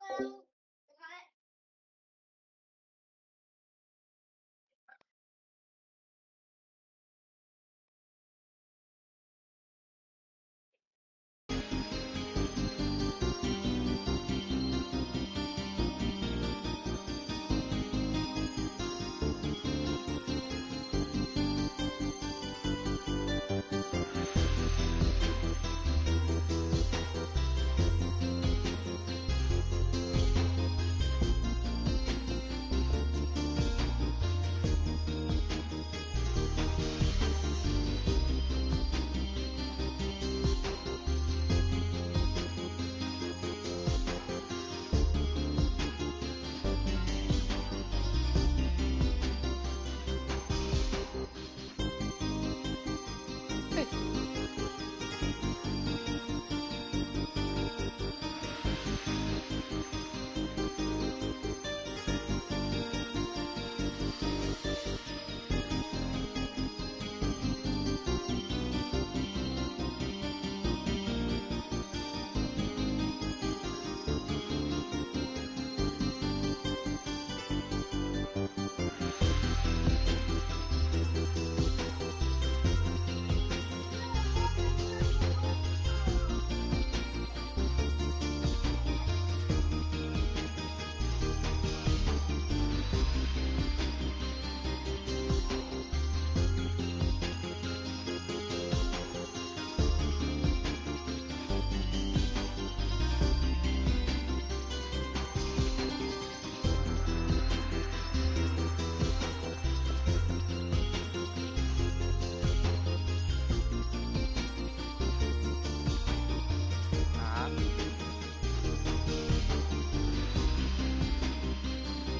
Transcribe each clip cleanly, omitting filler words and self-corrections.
Ah,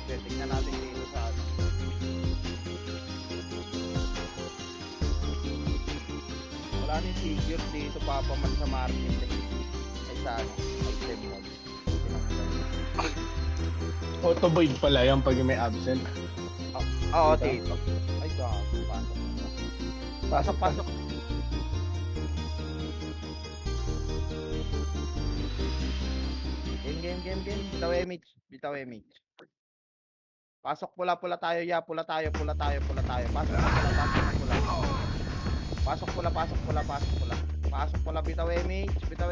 sige, tingnan natin dito sa ano. Wala nang figure dito papaman sa market eh. Ay sa ano, item mode. Auto void pala yan pag may absent. Oo, Dito. dito. Ay, gago. Pasok. Pasok, Pasok. Game. Bitaw image. Bitaw image. Pasok pula tayo, ya. Pula tayo. Pasok pula. Pasok pula. Pasok pula, bitaw image. Let's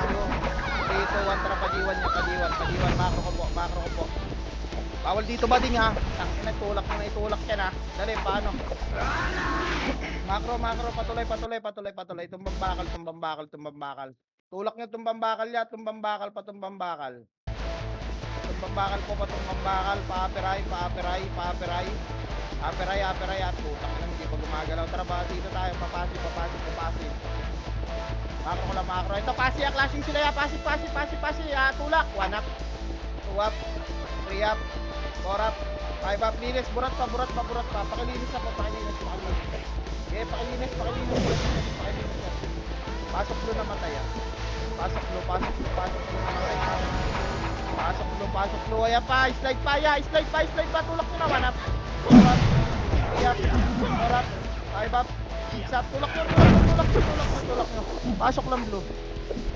go. 3, 2, 1, tara, padiwan niya. Padiwan. Makro ko po. Bawal dito ba ding ha? Tangina, itulak yan ha. Dali, paano? Makro, patuloy. Tumbang bakal. Tulak nyo tumbang bakal ya, tumbang bakal. Tumbang bakal po, patumbang bakal. Paaperay. Aperay at putak na hindi pa gumagalaw. Tara ba, dito tayo, papasin. Makro. Ito, pasi, klaseng sila ya. Pasi, ya. Tulak, 1 up. 2 up. 3 up. 4 up. 5 up. Linis, burat pa. Pakilinis ako. Okay, pakilinis. Pasok blue na matay ah. Pasok blue na matay. Pasok blue. Ayan pa, slide pa. Tulak nyo na, 1 up. 4 up. 3 up. 4 up. 5 up. 6 up. Tulak nyo. Pasok lang blue.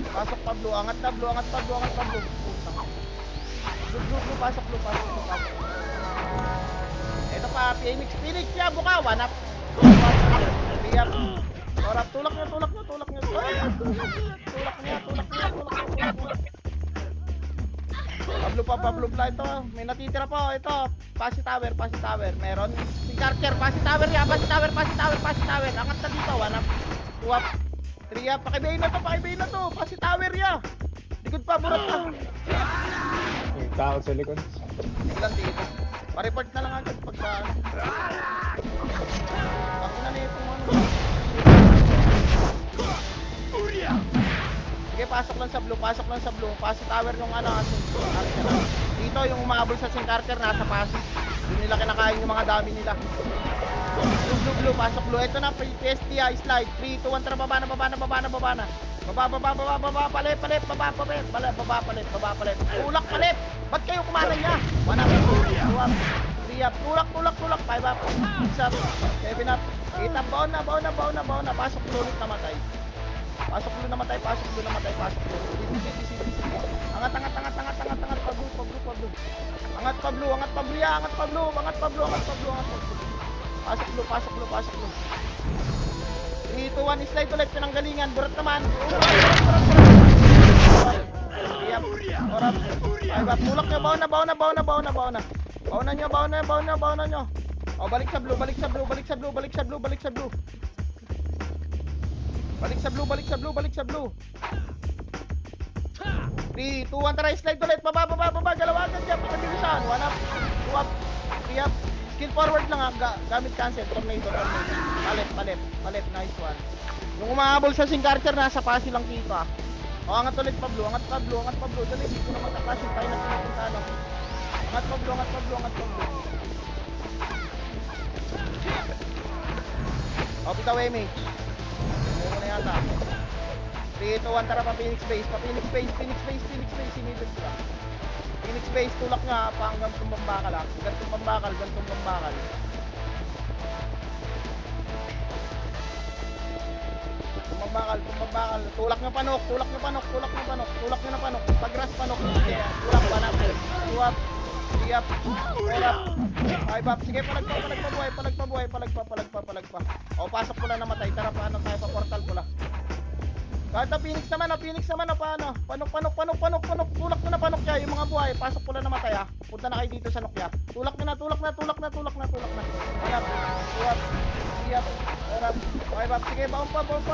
Pasok pa blue. Angat pa blue. Blue. Pasok blue. Ito pa, Phoenix ya. Buka, 1 up. 3 up. 4 up. Tulak nyo. Pablo pa ito. May natitira po. Ito. Pasi tower. Meron. Si Carter. Pasi tower. Angat na dito. 1 up. 2 up. 3 up. Pakibayin na to. Pasi tower ya. Likod pa. Burat pa. May tao sa likod. Ilan dito. Pa-report na lang agad pagka. Ako na itong ano. Sige, pasok lang sa blue. Pasi tower yung ano. Dito yung umabol sa Sing Carter nasa pasi. Doon nila kinakain yung mga dami nila. Blue. Pasok blue. Ito na, PST slide. 3, 2, 1, tara, baba na. Baba, palit. Tulak, palit. Ba't kayo kumanan niya? 1 up, 2 up, 3 up. Tulak, 5 up, 6 up, 7 up, 8 up. Baon na. Pasok blue ulit, namatay. Pasok blue namatay, pasok blue namatay, pasok blue. Sige. Angat, Pablo. Angat Pablo, ya, angat Pablo. Pasok blue. 3, 2, 1, slide ulit, pinanggalingan, burat naman. Yep, orap. Ay, ba, tulak nyo, baon na. Baon na nyo. O, balik sa blue. Balik sa blue. 3, 2, 1, tara, slide ulit. Baba. Galawagan dyan. Pakabilisan. 1 up. 2 up. 3 up. Skill forward lang ha. Gamit cancel. Tornado. Palit. Nice one. Yung umahabol sa Sincarcher, nasa pasi lang kita. O, angat ulit Pablo. Dali, dito na magkakasyon. Tayo na pinapunta. Angat Pablo. O, bitaw image. Ano na yata. 3, 2, 1, tara pa Phoenix base. Sinilid sila. Phoenix base, tulak nga pa hanggang tumbambakal ha. Gantong pambakal. Tumbambakal. Tulak na panok. Pagras panok. Tulak pa na. Tuwap. Siyap. Tulak. Ay bab. Sige, palagpa. O, pasok pula namatay. Tara, paano tayo pa portal pula. Kada Phoenix naman, paano? Panok. Tulak na panok niya, yung mga buhay. Pasok pula namatay ha. Punta na kayo dito sa nokya. Tulak na. Hanap. Tulak. Siyap. Harap. Okay, bab. Sige, baon pa. Baon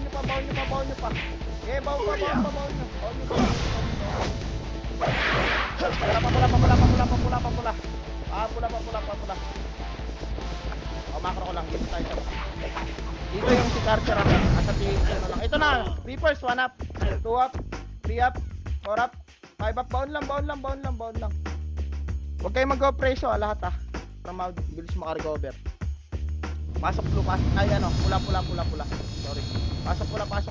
nyo pa. Sige, baon nyo. Pula. Pula. O, macro ko lang. Dito tayo sa dito yung si Carter asa ano lang. Ito na. Reapers, 1 up. 2 up. 3 up. 4 up. 5 up. Baon lang. Huwag kayo mag-go preso lahat para mabilis makarecover. Pasok blue. Ay ano. Pula. Sorry. Pasok pula. Pula.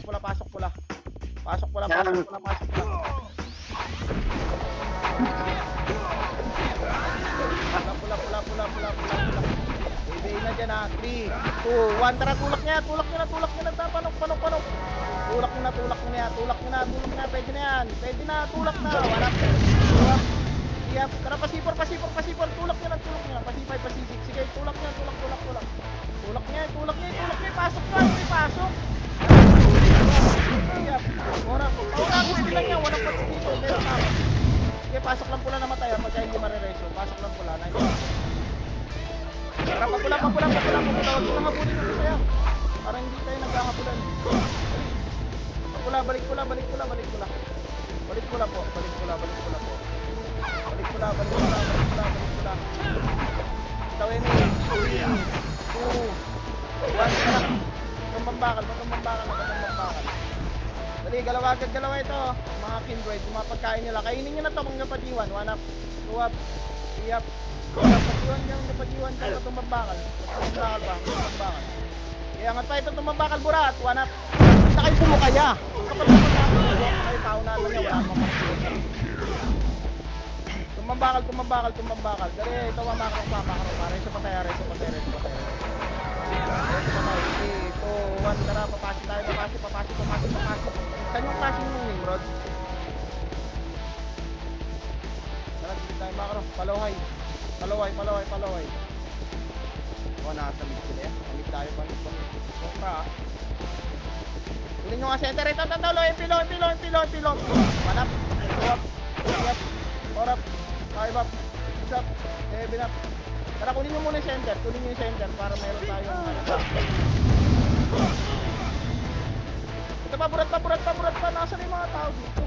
Ibigay na dyan ha. 3, 2, 1. Tara, tulak niya. Panok. Tulak niya. Pwede na yan. Tulak na. Wala. Tulak. Siyap. Tara, pasipor. Tulak niya. Pasipay. Sige, tulak niya. Tulak niya. Pasok na. Pasok. Siyap. Ora, gusto lang niya. Walang pati dito. Sige, pasok lang pula namatay. Pagka hindi marireso. Pasok lang pula. Nice. Tara, papula. Huwag nang habulin yung saya. Para hindi tayo naghahabulan. Papula, balik pula. Balik pula po. Tawin ni 3, 2, 1. Tara. Tumbambakal. Dali, galawa ito. Mga kindred, yung mga pagkain nila. Kainin nyo na ito kung napadiwan. 1 up, 2 up, 3 up. Napag-iwan ka itong tumbambakal. Kaya nga tayo itong tumbambakal burat. 1 up. Hindi kayo pumukaya. Kapag tumbambakal, kayo tao na lang niya. Wala akong makakita. Tumbambakal. Dali, ito mamakro. Reso pa tayo. 3, 2, 1. Tara, papasi tayo. Papasi. Saan yung flashing yung Nimrod? Tara, dito tayo makro. Palaway. O, nasa mid sila yan. Pamid tayo. Kumpra kunin nyo nga center. Ito. Pilon. Manap. 2 up. 3 up. 4 up. 5 up. 6 up. 7 up. Tara, kunin nyo muna yung center. Para meron tayong ito pa, burat pa. Nasaan yung mga tao dito?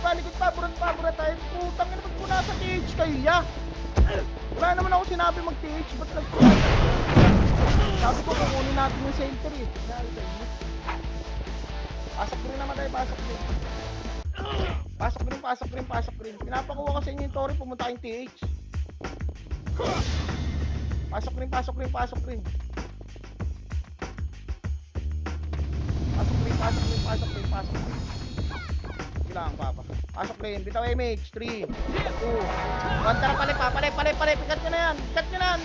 Likod pa, burat tayo. Putang ina, ba't muna sa TH kayo, ya? Wala naman ako sinabi mag-TH, ba't nag-TH? Sabi ko, kukunin natin yung center eh. Pasok rin naman tayo. Pasok rin. Pinapakuha ko sa inyo yung Tori, pumunta kayong TH. Pasok rin. Kailangan papa. Pasok rin. Bitaw image. 3, 2, 1. Tara, pale. Pikat nyo na yan.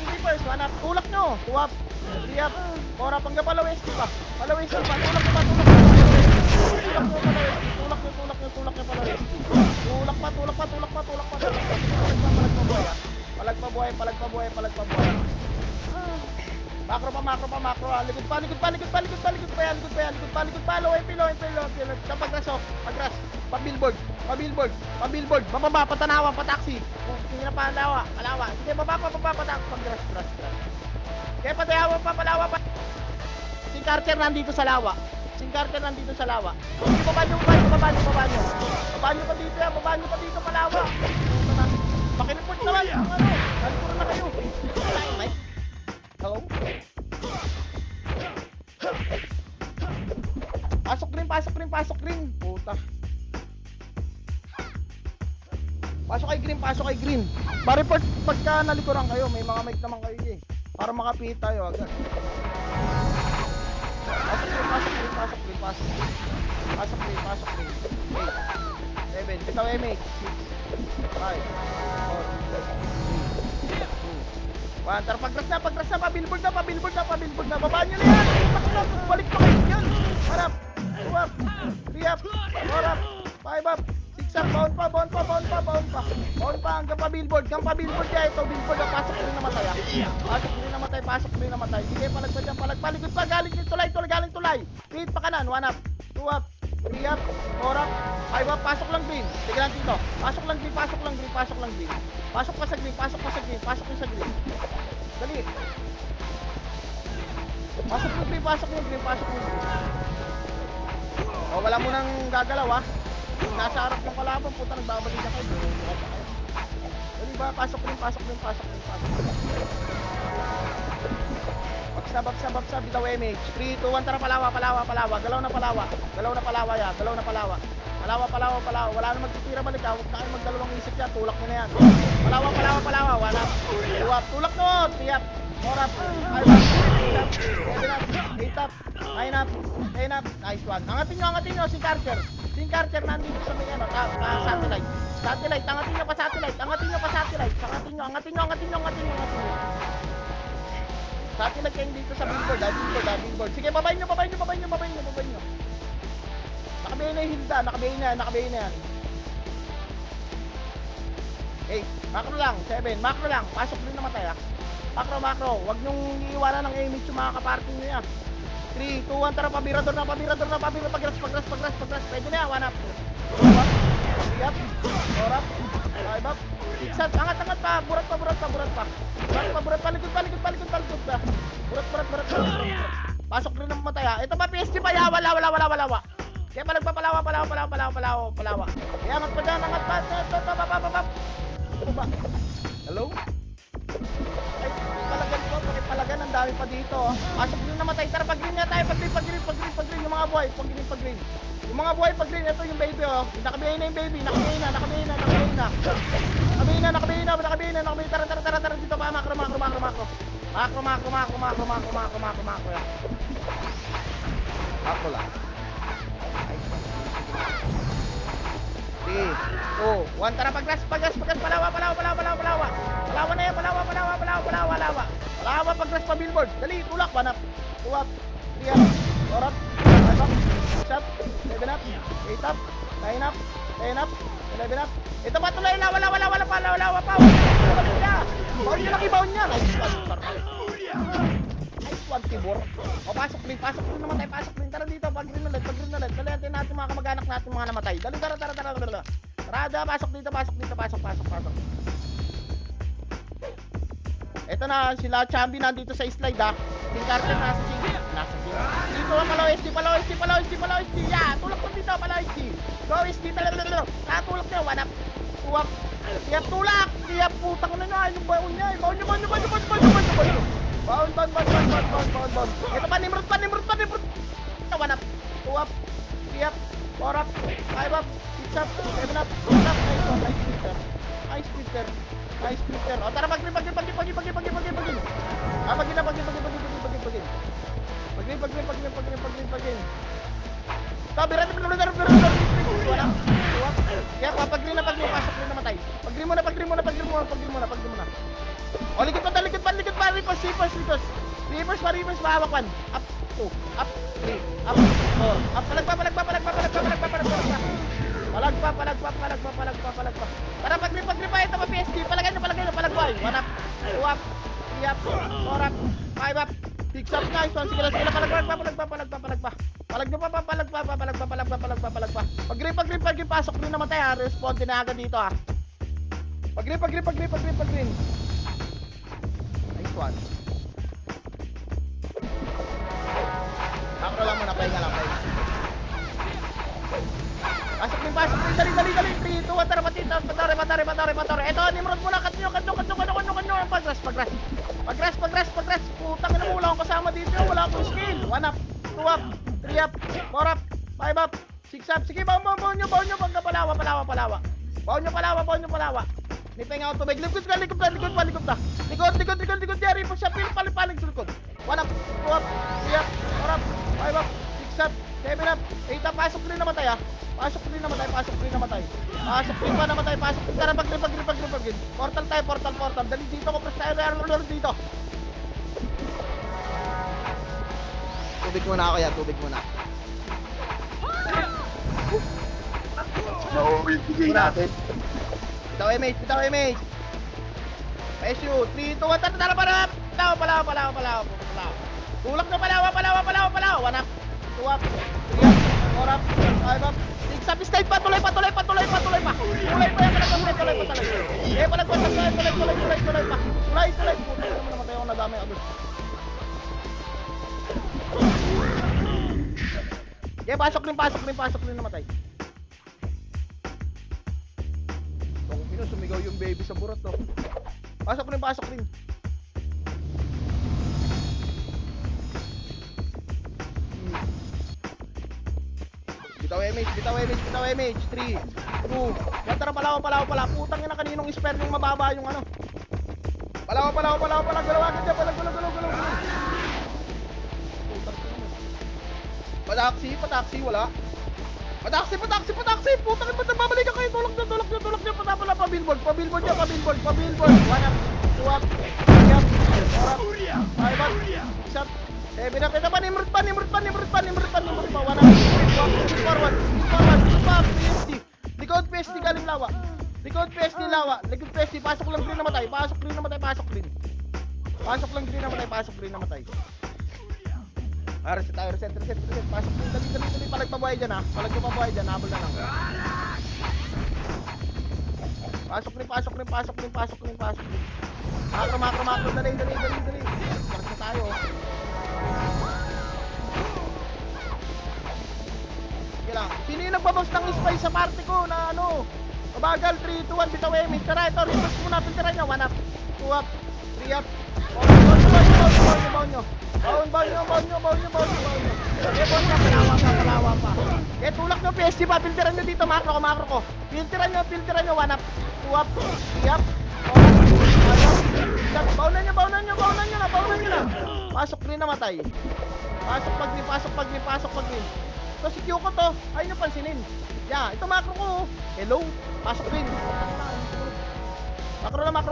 Reapers. 1 up. Tulak nyo. 2 up. Riyap. Ora, panggap pala Westy pa. Pala Westy pa. Tulak nyo pa, tulak nyo. Tulak nyo pala Westy. Tulak nyo pala Westy. Tulak pa, tulak pa, tulak pa, tulak pa. Palag pa buhay ah. Palag pa buhay, palag pa buhay, palag pa buhay. Makro pa, makro pa, makro ah. Likod pa, likod pa, likod pa, likod pa, likod pa yan, likod pa yan, likod pa, likod pa. Low MP, low MP, low MP. Pagras oh, pagras. Pa-billboard, pa-billboard, pa-billboard. Bababa, patanawa, pa-taxi. Sige na pa, lawa, palawa. Sige, baba, pa-taxi. Pagras, gras, gras. Kaya patayawa pa, palawa pa. Si Carter nandito sa lawa. Si Carter nandito sa lawa. Baba nyo, baba nyo, baba nyo. Baba nyo pa dito yan, baba nyo pa dito, palawa. Pakilipot naman, ang ano. Nalipuro na kayo. Mike. Hello? Pasok rin, pasok rin, pasok rin. Puta. Pasok kay Green, pasok kay Green. Pa-report pagka nalikuran kayo, may mga mic naman kayo eh. Para makapihit tayo agad. Pasok rin, pasok rin, pasok rin, pasok rin. Pasok rin, pasok rin. 8, 7, bitaw MH, 6, 5, 4, 3, 2, 1. Tara, pagras na, pa-billboard na, pa-billboard na, pa-billboard na. Babaan nyo na yan. Pakilap, balik pa kayo yan. Harap, 2 up, 3 up, 4 up, 5 up. Bound pa, bound pa, bound pa, bound pa. Bound pa, hanggang pa-billboard. Hanggang pa-billboard kaya ito, billboard na pasok rin namatay ah. Pasok rin namatay, pasok rin namatay. Sige, palagpa dyan, palagpa, likod pa, galing yung tulay, galing tulay. Pihit pa kanan, 1 up, 2 up, 3 up, 4 up, 5 up, pasok lang green. Sige lang dito, pasok lang green, pasok lang green, pasok lang green. Pasok pa sa green, pasok pa sa green, pasok pa sa green. Dali. Pasok yung green, pasok yung green, pasok yung green. O, wala mo nang gagalaw ah. Nasa harap ng kalaban, puta, nagbabalik na kayo. Dali ba, pasok rin, pasok rin, pasok rin, pasok rin. Baksa, bitaw MH. 3, 2, 1, tara, palawa. Galaw na palawa ya, galaw na palawa. Palawa. Wala na magtitira balik ha, huwag na kayo magdalawang isip yan, tulak nyo na yan. Palawa. Wala. Tulak nyo, tiyap. 4 up, 5 up, 6 up, 7 up, 8 up, 9 up, 10 up. Nice one. Angatin nyo, si Carter. Si Carter nandito sa may ano, satellite. Angatin nyo pa satellite. Angatin nyo. Satellite kayo dito sa billboard. Sige, babayin nyo. Nakabihin na yung Hilda, nakabihin na yan. 8, macro lang, 7, macro lang. Pasok rin namatay ah. Macro. Huwag nyong iiwanan ng image yung mga kaparting nyo yan. 3, 2, 1, tara, pabirador na, pagras. Pwede na yan, 1 up. 2 up, 3 up, 4 up, 5 up, 6 up. Angat pa, burat pa. Likod pa. Burat. Pasok rin ng matay ha. Ito pa, PSG pa, ya, wala. Kaya palagpapalawa. Kaya angat pa dyan, ba? Hello? Ay, palagan, ang dami pa dito. Pasok din namatay. Tara, pag-green na tayo. Pag-green. Yung mga buhay, pag-green. Yung mga buhay, pag-green. Ito yung baby, oh. Nakabihin na yung baby. Nakabihin na. Tara, dito pa. Macro. Macro lang. 3, 2, 1, tara, pagras, palawa. Palawa na yan, palawa, pagras pa billboard. Dali, tulak, 1 up, 2 up, 3 up, 4 up, 5 up, 6 up, 7 up, 8 up, 9 up, 10 up, 11 up. Ito ba tulay na, wala pa. Baon nyo lang ibaon niya. Nice one, Tibor. O, pasok rin namatay, tara dito, pag-green ulit. Dali natin mga kamag-anak natin mga namatay. Dali, tara. Tara, pasok dito. Ito na, sila Chambi nandito sa slide ha. Si Carter nasa sing. Dito ang pala OST. Yeah, tulak mo dito, pala OST. Go OST, tulak nyo, 1 up, 2 up. Tulak, putang na nyo, yung baon niya. Baon. Baon. Ito pa, Nimrod. 1 up, 2 up, 3 up, 4 up, 5 up, 6 up, 7 up, 8 up. Nice splitter. O, tara, pag-green. Pag-green. Sabi, ready. Wala. Kaya, pag-green na, pasok rin namatay. Pag-green mo na. O, likod pa. Repost. Reverse pa, hawak 1. Up, 2, up, 3, up, 4. Up, palagpa. Para pag-grip pa, ito pa PSG. Palagay nyo, palagpa. 1 up, 2 up, 3 up, 4 up, 5 up, 6 up, nice one. Sige lang, palagpa. Palagpa. Pag-grip, pasok rin naman tayo ha. Respond din na agad dito ha. Pag-grip. Nice one. Makro lang muna, pahinga lang. Pasok rin, dali. 3, 2, 1, tara, matore. Eto, Nimrod muna, kanyo. Pag-rush. Putang ina mo, wala akong kasama dito, wala akong skill. 1 up, 2 up, 3 up, 4 up, 5 up, 6 up. Sige, baon nyo, pagka palawa. Baon nyo, palawa. Nipeng out to bag. Likod pa. Likod, Jerry. Pag siya, paling sa likod. 1 up, 2 up, 3 up, 4 up, 5 up, 6 up, 7 up, 8 up. Pasok rin namatay ha. Pasok rin namatay. Tara, pag-grip. Portal tayo. Dali dito ko, press tayo. Dito. Tubig muna. Nauubigay natin. Bitaw MH. SU, 3, 2, 1, tara, palawa. Tulak na palawa. 1 up, 2 up, 3 up, 4 up, 5 up, 6 up, slide pa, tuloy pa. Tuloy pa yan, tuloy pa. Palagpas, tuloy pa. Tuloy. Puto naman namatay ako, nadamay agad. Pasok rin namatay. Kung sumigaw yung baby sa burot to. Pasok rin. Bitaw MH. 3, 2, 1, tara, palawa. Putang ina, kaninong spare yung mababa yung ano. Palawa. Galaw agad dyan, galaw. Putang ina. Pataksi, wala. Pataksi. Putang ina, babalik kayo. Tulak nyo. Pa-billboard. 1 up, 2 up, 3 up, 4 up, 5 up, 6 up, 7 up. Ito pa, Nimrod pa. 1 up, 2 up, forward, PSG. Likod PSG galing lawa. Likod PSG, pasok lang green namatay. Pasok lang green namatay. Reset tayo. Pasok green, dali. Palagpabuhay dyan ha. Habol na lang. Pasok rin. Makro. Dali. Bakit na tayo? Sige lang. Sino yung nagbaboss ng spy sa party ko na ano? Mabagal, 3, 2, 1, bitaw MH. Tara, ito, reverse muna. Pintiran nyo. 1 up, 2 up, 3 up. Baon nyo. Palawa pa. Tulak nyo, PSG pa. Filteran nyo dito, makro ko. Filteran nyo. 1 up, 2 up, 3 up, 4 up, 5 up. Baunan nyo na. Pasok rin namatay. Pasok pag-green. Ito si Q ko to. Ayaw nyo pansinin. Ito makro ko. Hello. Pasok rin. Makro na muna.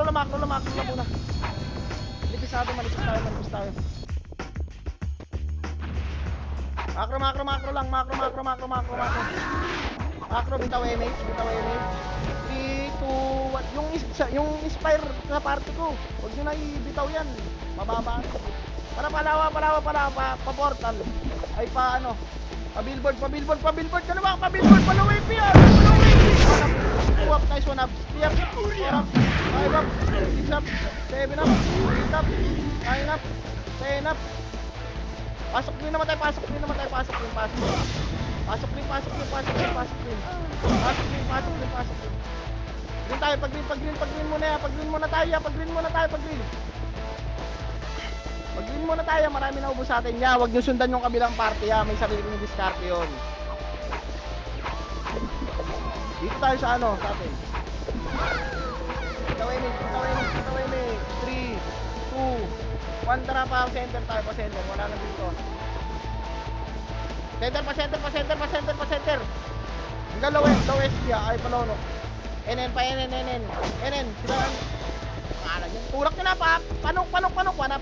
Manipis tayo. Makro lang. Makro, bitaw MH. 3, 2, 1. Yung inspire sa party ko. Huwag nyo na ibitaw yan. Mababa. Para palawa. Pa-portal. Ay pa ano. Pa-billboard. Ano ba? Pa-billboard. Palaway PR. 2 up, nice 1 up. 3 up, 4 up, 5 up, 6 up, 7 up, 8 up, 9 up, 10 up. Pasok rin namatay. Pasok rin. Green tayo, pag-green muna tayo. Pag-green muna tayo, marami na ubos sa atin. Huwag nyo sundan yung kabilang party may sarili ng discard yun. Dito tayo sa ano, sa atin. Bitaw MH. 3, 2, 1, tara pa center tayo, wala na dito. Center. Hanggang low S ay palonok. NN, sila. Tulak nyo na pa. Panok, 1 up,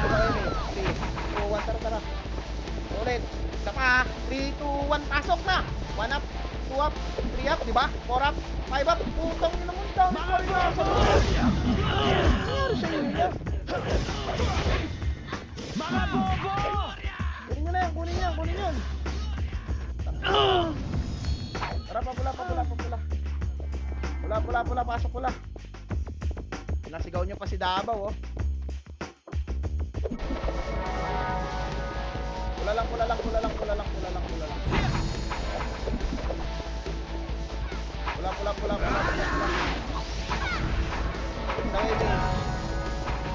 Bitaw image. 3, 2, 1, tara. Ulit. Isa pa. 3, 2, 1, pasok na. 1 up, 2 up, 3 up, di ba? 4 up, 5 up. Putang ina mo, dami ko rin nasa. Nangyari sa inyo? Mga bobo! Kunin nyo na yan, kunin yun. Tara, papula. Pula, pasok pula. Nasigaw nyo pa si Davao, oh. Pula lang. Pula.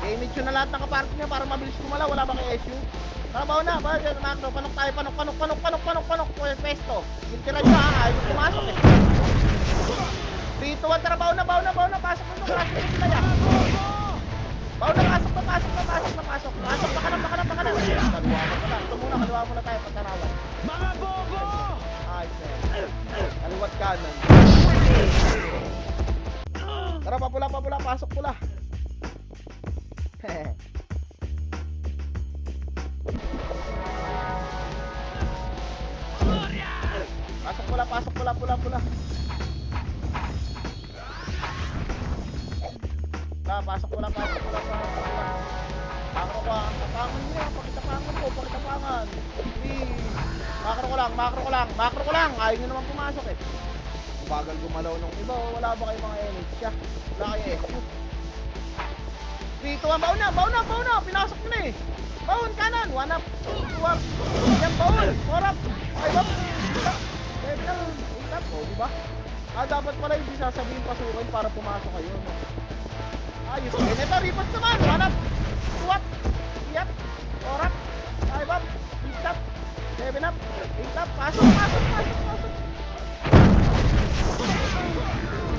Damage yun na lahat ng kaparty niya para mabilis kumala. Wala ba kay SU? Tara, na. Bawa dyan, Macro. Panok tayo. Panok. Pesto. Kiltira nyo, ha. Ayaw yung pumasok, eh. 3, 2, 1, tara. Bawa na. Pasok na. Pasok na sila, ya. Bawa na. Pasok na. Pasok na kanan. Kaliwa muna tayo. Pagkarawan. Mga bobo! Ay, sir. Kaliwat kanan. Tara, papula. Pasok pula. Pasok pula. Pasok pula. Makro ko ang tapangan niya. Pakitapangan. Makro ko lang. Ayaw nyo naman pumasok, eh. Bagal gumalaw nung iba. Wala ba kayo mga NH? Wala kayo, eh. Dito ang baon na. Pinasok nyo na, eh. Baon kanan. 1 up, 2 up. Yan baon. 4 up, 5 up. 7 up, 8 up. O, diba? Dapat pala hindi sasabihin pasukin para pumasok kayo, no? Ayos. Ito, ripot naman. 1 up, 2 up, 3 up, 4 up, 5 up, 6 up, 7 up, 8 up. Pasok. Si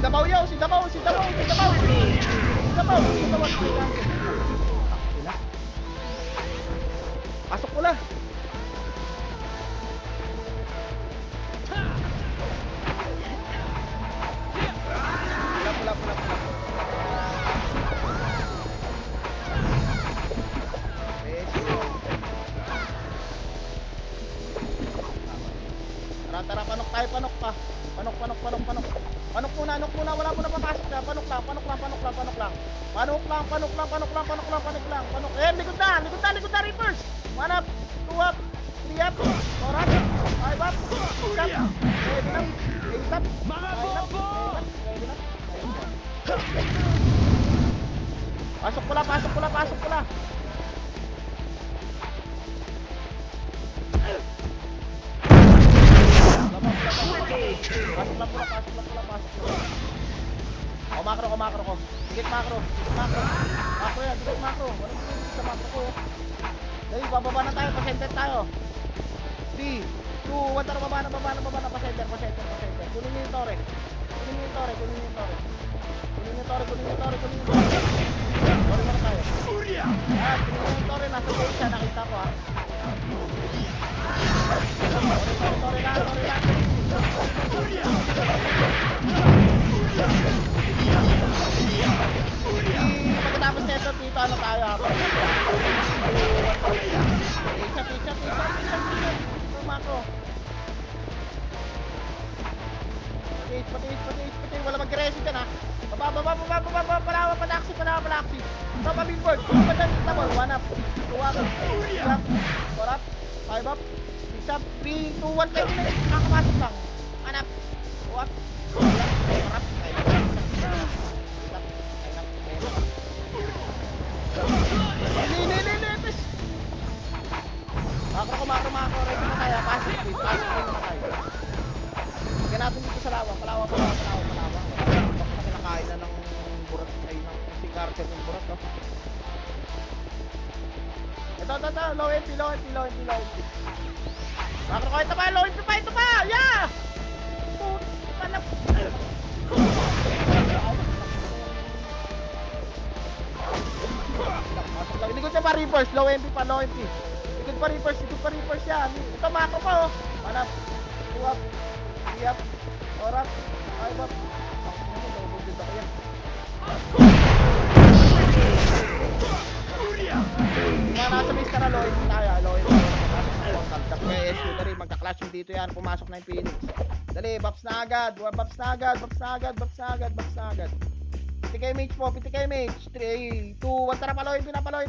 Dabaw. Pasok pula. Pula. Tara, panok tayo, panok pa. Panok muna, wala mo na papasok na. Panok lang. Likod na, reverse. 1 up, 2 up, 3 up, 4 up, 5 up, 6 up, 7 up, 8 up, Mga 9 up, bobo! 10 up, 7 up. Pasok pula. Pasok pula. Makro ko. Dikit makro. Makro yan, dikit makro. Walang dikit sa makro ko. Dali, bababa na tayo, pa-center tayo. 3, 2, 1, tara, baba na, pa-center. Kunin niyo yung tore. Tore muna tayo. Kunin yung tore, nasa base siya, nakita ko, ha. Tore lang. Pagkatapos nito, dito ano tayo, ha. Pizza. Wala mag-resi dyan, ha? Baba, palawa, pataksi. Baba, billboard. Baba, double. 1 up. 2 up. 3 up. 4 up. 5 up. 6 up. 3, 2, 1. Kayo na yun. Kakapasok lang. 1 up. 2 up. 3 up. 4 up. 5 up. 6 up. 8 up. 9 up. 10 up. Lilis. Makro. Ready na tayo. Pasok na tayo. Bigyan natin dito sa lawa. Palawa. Baka kinakain na ng burat. Ay, ng si Carter ng burat. Oh. Ito. Low MP. Makro ko. Ito pa. Low MP pa. Ito pa. Yeah! Panap. Masok lang. Likod niya pa reverse. Low MP. Likod pa reverse yan. Ito makro pa, oh. Panap. 2 up. 3 up. 4 up. 5 up. Double ako yan. Mga nasa base ka na, Lloyd tayo. Magka-clash yung dito yan. Pumasok na yung Phoenix. Dali, buffs na agad. Buffs na agad. Piti kayo mage po. 3, 2, 1. Tara, paloy. Baba.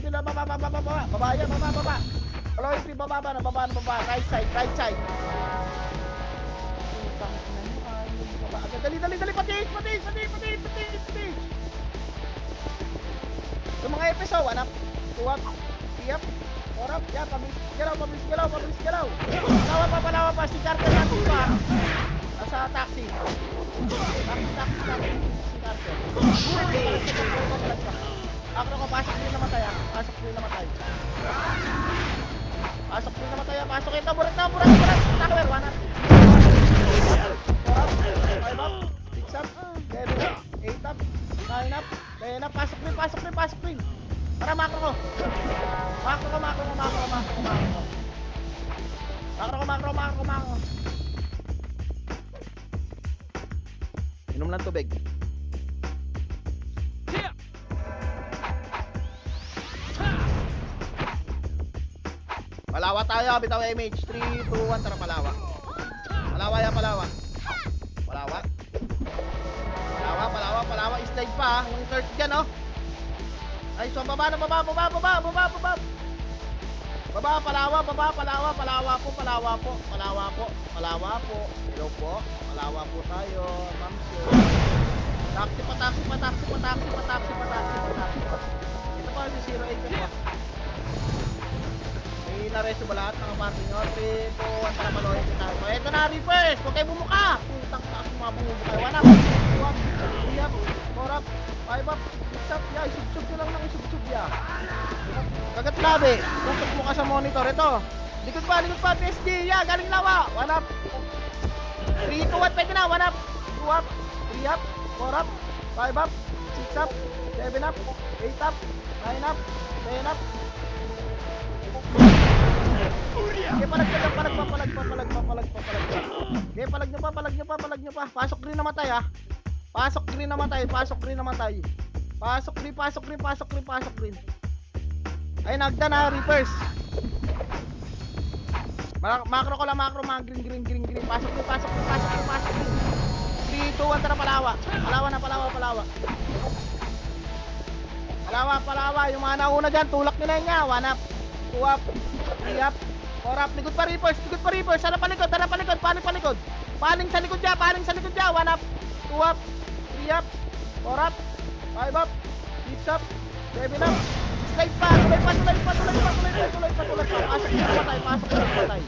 Baba yan. Paloy, baba na. Right side. Dali, patis. Yung mga episode, 1 up, 2 up, 3 up, 4 up, yan, pabilis galaw. Palawa pa, si Carter natin pa. Nasa taxi. Taxi, si Carter. Akro ko, pasok din namatay. Pasok ito, burat. Tackler, 1 up. 4 up, 5 up, 6 up, 7 up, 8 up, 9 up, 10 up, pasok din. Tara, makro ko. Makro. Inom lang tubig. Palawa tayo, bitaw MH. 3, 2, 1, tara palawa. Palawa, slide pa, yung third dyan, oh. Ay, so, baba. Baba, palawa po. Hello po. Palawa po tayo, ma'am sir. Taxi pa. Ito pa, si 08 ko po. May naresto ba lahat ng party nyo? 3, 2, 1, tara maloy tayo. Ito na, reverse! Huwag kayo bumuka! Putang taas mga bumubuka. 1 up, 2 up, 3 up, 4 up, 5 up, 6 up. Yeah, isubsub nyo lang ng isubsub, yeah. Kagat labi. Tutok mo ka sa monitor. Ito. Likod pa, PSG. Yeah, galing lawa. 1 up. 3, 2, 1. Pwede na. 1 up. 2 up. 3 up. 4 up. 5 up. 6 up. 7 up. 8 up. 9 up. 10 up. Okay, palag pa. Pasok green namatay, ha. Pasok green. Ay, nagda na, reverse. Makro ko lang, mga green. Pasok green. 3, 2, 1, tara palawa. Palawa. Yung mga nauna dyan, tulak nila niya. 1 up, 2 up, 3 up, 4 up. Likod pa reverse. Sana palikod. Paling sa likod niya. 1 up, 2 up, 3 up, 4 up, 5 up, 6 up, 7 up. Slide pa. Tuloy pa. Pasok na patay.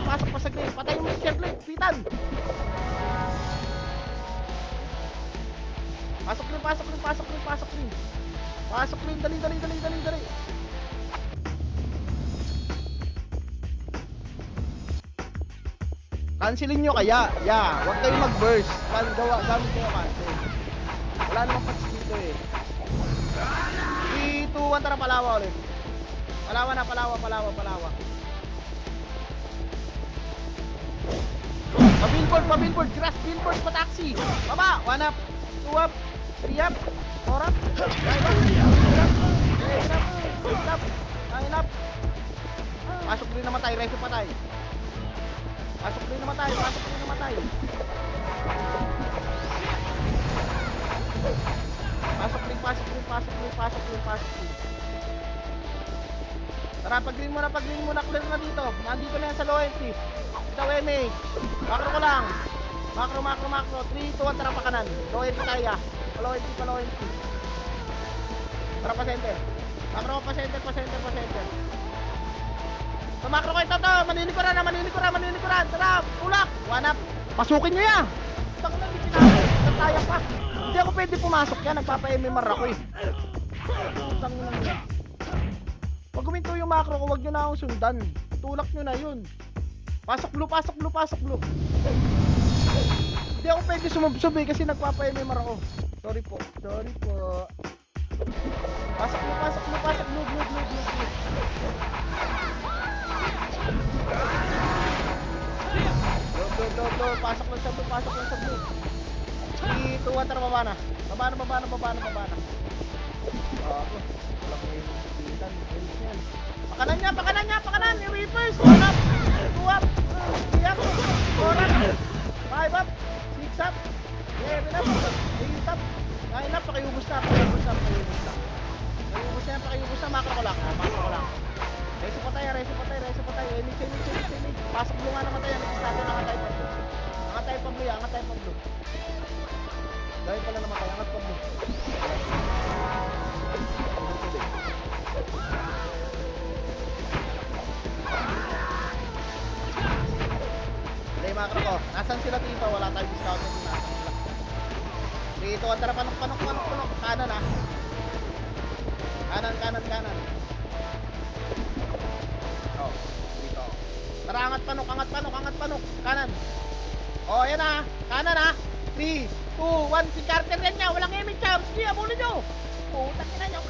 Pasok pa sa green. Patay yung mixture blade. Pitan. Pasok green. Dali. Cancelin nyo kaya. Yeah, huwag kayong mag-burst. Gamit kayo cancel. Wala namang patch dito, eh. 3, 2, 1, tara palawa ulit. Palawa. Pa-billboard, grass billboard, pa-taxi. Baba, 1 up, 2 up, 3 up, 4 up, 5 up, 6 up, 7 up, 8 up, 9 up. Pasok rin namatay, reso patay. Pasok rin namatay. Pasok rin, pasok rin, pasok rin, pasok rin, pasok rin. Tara, pag-green mo na, clear na dito. Nandito na yan sa low entry. Ito, MH. Macro ko lang. Macro. 3, 2, 1, tara pa kanan. Low entry tayo, ya. Low entry. Tara pa center. Macro ko pa center. Sa macro ko ito, maninikuran. Tara, ulak. One up. Pasukin nyo yan. Taka lang, hindi pinasok. Nagtaya pa. Hindi ako pwede pumasok yan. Nagpapa-MMR ako eh. Utang lang yan. Pag guminto yung macro ko, wag nyo na akong sundan. Tulak nyo na yun. Pasok blue. Hindi ako pwede sumubsob eh kasi nagpapa-MMR ako. Sorry po. Pasok blue. Go. Pasok lang sa blue. 3, 2, 1, tara, baba na. Baba na. Ako. Walang may nagsipitan. Yan. Pakanan. Yung reapers. 1 up. 2 up. 3 up. 4 up. 5 up. 6 up. 7 up. 8 up. 9 up. Pakiubos na. Pakiubos na. Macro ko lang. Reso pa tayo. Emig. Pasok blue nga naman tayo. Nag-start na angatay pa blue. Dahil pala naman tayo. Angat pa blue. Play macro ko. Nasaan sila dito? Wala tayong discount na dito. Nasaan sila? Dito, tara, panok. Kanan ah. Kanan. Oh, dito. Tara, angat panok. Kanan. Oh, yan ah. Kanan ah. 3, 2, 1. Si Carter yan niya. Walang image charge. Sige, abulin nyo. Putang ina nyo.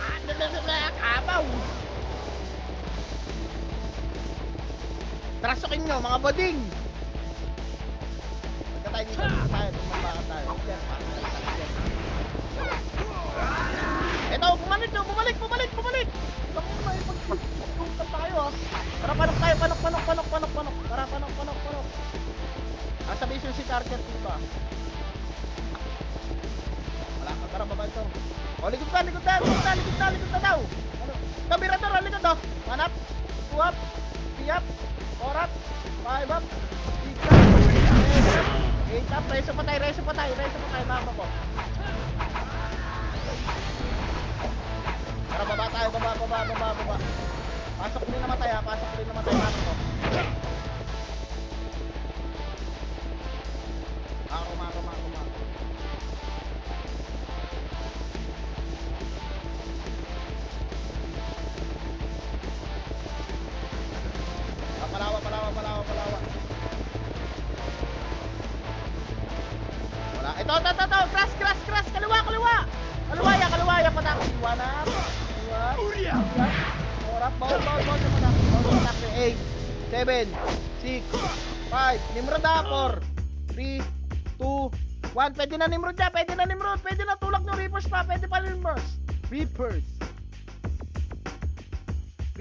Kabaw. Trasukin nyo, mga boding. Tayo dito tayo. Yes, ito, bumalik. Bakit mo ipag-punta tayo ah. Tara, panok tayo. Tara, panok. Asa vision si Carter dito ah. Wala ka, tara, baba ito. O, likod na daw. Ito, Mirador, likod oh. 1 up, 2 up, 3 up, 4 up, 5 up, 6 up, 7 up, 8 up, reso pa tayo, mama ko. Tara, baba tayo, baba. Pasok rin naman tayo, mama ko. Mako. Palawa. Wala. Ito. Crash. Kaliwa ya patak. 1 up. 2 up. 4 up. Bawal naman ako. Bawal patak. 8, 7, 6, 5. Nimrod na. 4, 3, 2, 1. Pwede na Nimrod. Pwede na tulak ng Reapers pa. Pwede pa Reapers.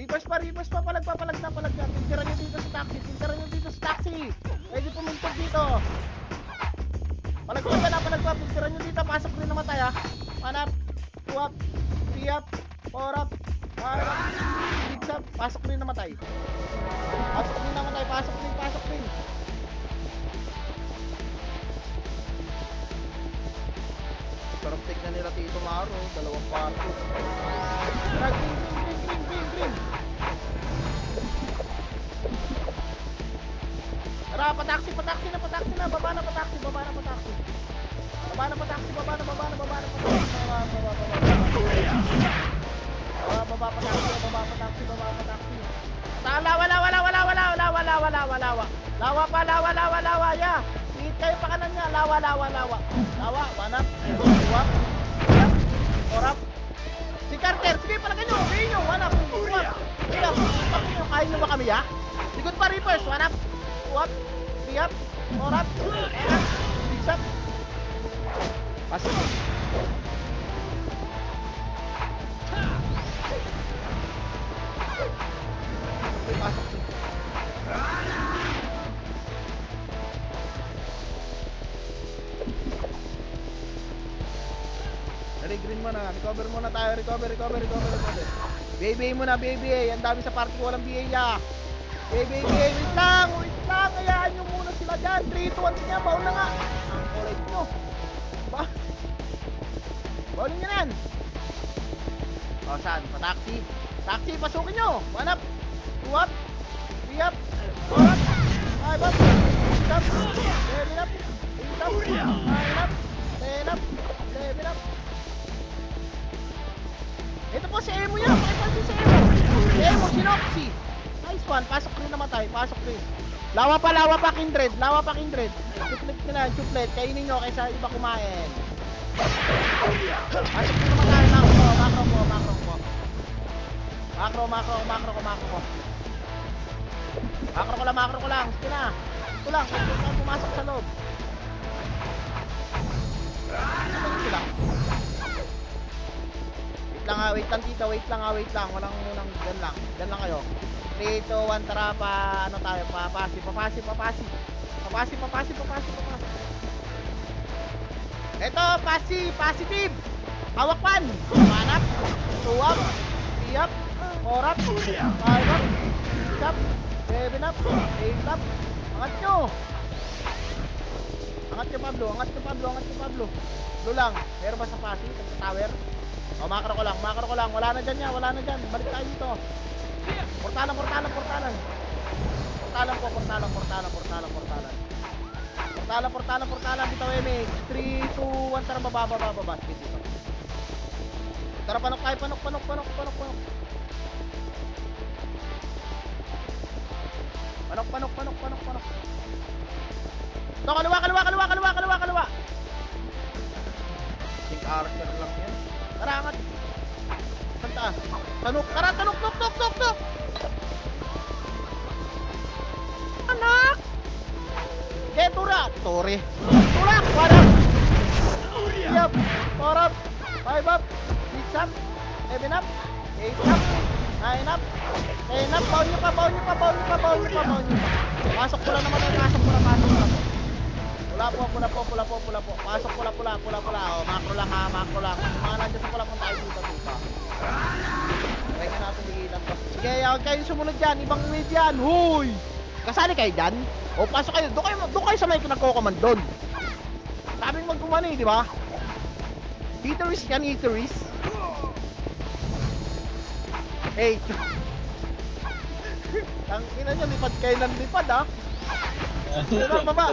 Reapers pa, palag na. Pintiran nyo dito sa taxi. Pwede pumintog dito. Palag pa, pintiran nyo dito. Pasok rin naman tayo. 1 up, 2 up, 3 up, 4 up, 5 up, 6 up. Pasok rin naman tayo. Pasok rin. Sarap tignan nila Tito Maro. 2 kwarto. Green. Tara, pataksi na. Baba na pataksi. Lawa. Ya. Tingit kayo pa kanan niya. Lawa. Banap. Buwak. Orap. Si Carter, sige palagay nyo. Ubihin nyo. 1 up. 2 up. 3 up. Kain nyo ba kami ya? Likod pa Reapers. 1 up. 2 up. 3 up. 4 up. 6 up. Pasok. Pasok. Recover muna tayo. Recover. BA muna, BA. Ang dami sa party ko walang BA ya. BA. Wait lang. Hayaan nyo muna sila dyan. 3, 2, 1. Sige, baon na nga. Alright nyo. Ba? Baon nyo na yan. O, saan? Pa-taxi. Taxi, pasukin nyo. 1 up. 2 up. 3 up. 4 up. 5 up. 6 up. 7 up. 8 up. 9 up. 10 up. 11 up. Ito po si Emo yan. Pakipansin si Emo. Si Emo, si Noxy. Nice one. Pasok rin naman tayo. Pasok rin. Lawa pa, Kindred. Chuplet nyo na, chuplet. Kainin nyo kaysa iba kumain. Pasok rin naman tayo. Macro po. Macro ko lang. Sige na. Ito lang. Ito lang pumasok sa loob. Ano sila? Wait lang dito. Wait lang. Walang munang dyan lang. Dyan lang kayo. 3, 2, 1, tara pa. Ano tayo? Papasi. Ito, positive. Hawakpan. 1 up. 2 up. 3 up. 4 up. 5 up. 6 up. 7 up. 8 up. Angat nyo, Pablo. Blue lang. Meron ba sa pasi? Sa tower? O, macro ko lang. Wala na dyan. Balik tayo dito. Portalan. Dito, MX. 3, 2, 1. Tara, baba. Sige, dito. Tara, panok tayo. Panok. Ito, kaliwa. Think Archer lang yan. Tara, angat. Saan taas? Tanok. Anak! Tore. Tulak! 1 up! 3 up! 4 up! 5 up! 6 up! 7 up! 8 up! 9 up! 10 up! Baon nyo pa! Pasok pula naman tayo! Pasok pula! Pula po! Pasok pula! O, macro lang. Mga nandiyan sa pula kung tayo dito. Try nga natin digitan to. Sige, huwag kayong sumunod dyan. Ibang wave yan. Huy! Kasali kayo dyan? O, pasok kayo. Doon kayo sa may nagko-command doon. Sabing magkumani, di ba? Eateries yan, eateries. Hey. Ang ina nyo, lipad kayo ng lipad, ha? Diba, baba?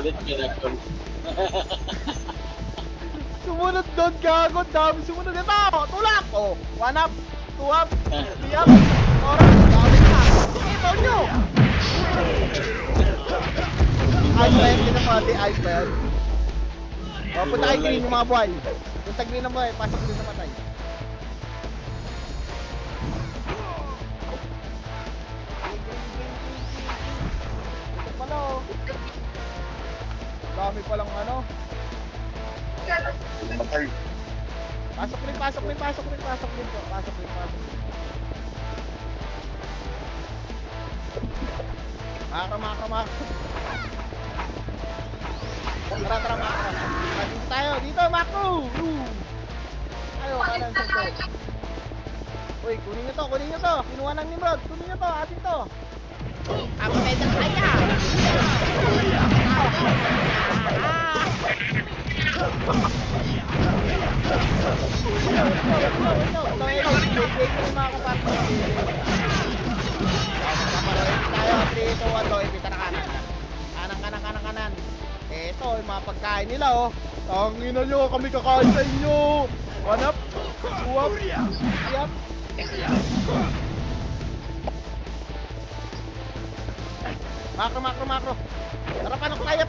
Sumunod doon, gago. Dami sumunod. Ito, tulak. O, 1 up, 2 up, 3 up, 4 up. Dami na. Sige, baon nyo. Ayos ba yan? Kinapati, ayos ba yan? O, punta kayo green yung mga buhay. Punta green ng buhay, pasok din namatay. Ito pala, o. Dami palang ano. Pasok rin po. Makro. Tara, makro. Dito tayo, makro! Ayo, kanan sa to. Uy, kunin nyo to. Kinuha ng Nimrod. Kunin nyo to, atin to. Ako tayo ng kaya. Kanan. Eto, yung mga pagkain nila, oh. Tangina nyo, kami kakain sa inyo. 1 up, 2 up, 3 up. Macro. Tara, panok tayo,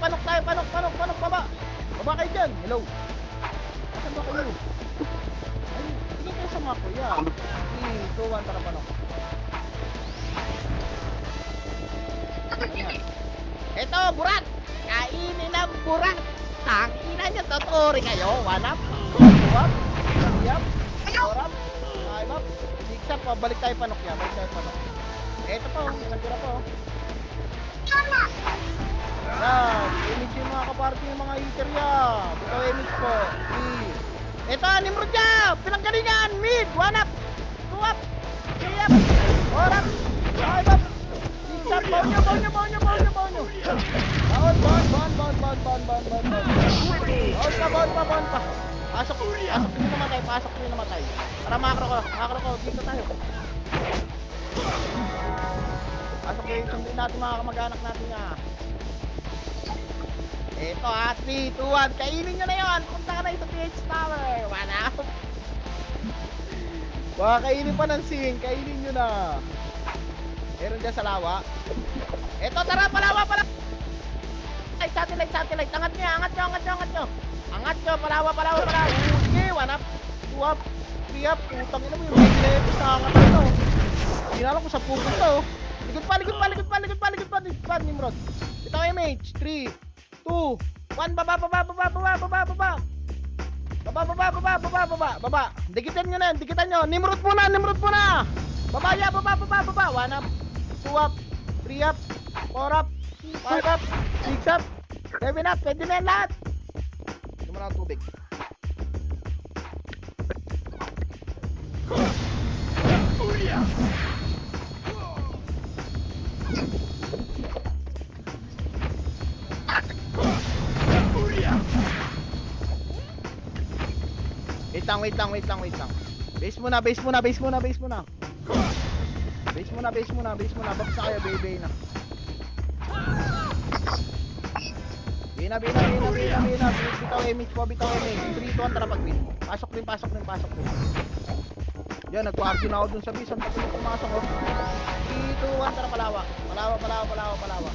baba. Baba kayo dyan, hello. Asan ba kayo? Ay, sige kayo sa macro, yeah. 3, 2, 1, tara, panok. Ayan. Eto, burat! Kainin ang burat! Tangina nyo, totoo kayo. 1 up, 2 up, 3 up, 4 up, 5 up, 6 up. Balik tayo panok yan, Eto po, nagdura po. Yan, image yung mga kaparty yung mga eater yan. Ito image po. 3, Ito, Nimrod niya! Pinanggalingan! Mid! One up! Two up! Three up! Four up! Five up! Six up! Bonyo! Bonyo! Bonyo! Bonyo! Bonyo! Baon! Baon! Baon! Baon! Baon! Baon! Baon! Baon! Baon pa! Baon pa! Baon pa! Pasok! Pasok rin namatay! Pasok rin namatay! Tara, makro ko! Makro ko! Dito tayo! Pasok rin! Sundin natin mga kamag-anak natin nga! Eto ha, 3, 2, 1, kainin nyo na yun! Punta ka na sa PH Tower! One out! Baka kainin pa ng sing, kainin nyo na! Meron dyan sa lawa. Eto, tara, palawa, palawa! Ay, satellite, satellite! Angat nyo, angat nyo, angat nyo, angat nyo! Angat nyo, palawa, palawa, palawa! Sige, 1 up, 2 up, 3 up! Putang ina mo yung regulators na angat na oh! Hindi na alam kung saan pupunta oh! Likod pa, likod pa, likod pa, likod pa, likod pa, likod pa, Nimrod! Ito MH, 3, 2, 1, baba, baba, baba, baba, baba, baba. Baba, baba, baba, baba, baba, baba. Dikitan nyo na, dikitan nyo. Nimrod muna, Nimrod muna. Baba, ya, baba, baba, baba. 1 up, 2 up, 3 up, 4 up, 5 up, 6 up, 7 up. Pwede na yan lahat. Hindi mo na ang tubig. Wait lang, wait lang, wait lang, wait lang. Base muna, base muna, base muna, base muna. Base muna, base muna, base muna. Baksa kayo, baby na. Bina, bina, bina, bina, bina. Bitaw image po, bitaw image. 3, 2, 1, tara pag-win. Pasok rin, pasok rin, pasok rin. Yan, nag-quarter na ako dun sa base. Ang tagal pumasok ko. 3, 2, 1, tara palawa. Palawa, palawa, palawa, palawa.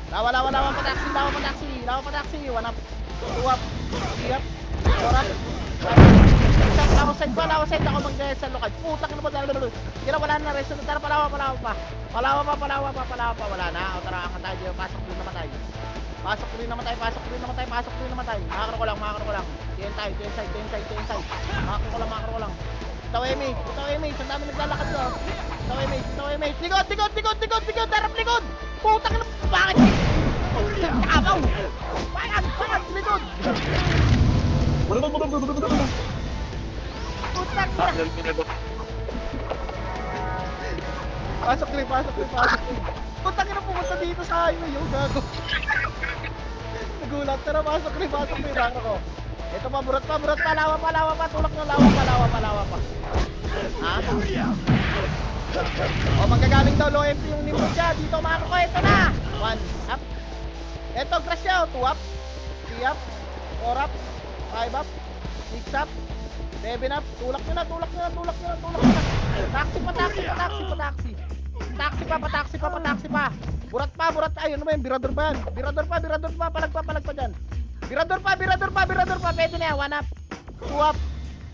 Lawa, lawa, lawa, pataksi, lawa, pataksi. Lawa, pataksi. 1 up. 2 up, 3 up, 4 up, 5 up. Lawa side ko, lawa side ako mag-gayat sa lokal. Putak na ba? Kira wala na resto. Tara, palawa, palawa pa. Palawa pa, palawa pa, palawa pa. Wala na. O tara, ang tayo. Pasok rin naman tayo. Pasok rin naman tayo, pasok rin naman tayo, pasok rin naman tayo. Makakro ko lang, makakro ko lang. Ten tayo, ten side, ten side, ten side. Makakro ko lang, makakro ko lang. Itaw image, itaw image. Ang dami naglalakad doon. Itaw image, itaw image. Likod, likod, likod, likod, likod. Darap likod. Putak na. Bakit? Abaw! Bakit? Bakit? Likod! Putak na! Pasok rin, pasok rin, pasok rin. Putak na pumunta dito sa highway yung gago. Nagulat. Tara, pasok rin, pasok rin. Raro ko. Ito pa, burot pa, burot pa, lawa pa, lawa pa. Tulak nyo, lawa pa, lawa pa, lawa pa. Ha? O, magagaling daw low MP yung Nimrod dyan. Dito, makako ko. Ito na! 1 up. Ito, crash nyo. 2 up, 3 up, 4 up, 5 up, 6 up, 7 up. Tulak nyo na, tulak nyo na, tulak nyo na, tulak nyo na. Taxi pa, taxi pa, taxi pa, taxi. Taxi pa, pataxi pa, pataxi pa. Burat pa, burat. Ay, ano ba yun? Birador pa yan. Birador pa, birador pa. Palag pa dyan. Birador pa, birador pa, birador pa. Pwede na yan. 1 up, 2 up,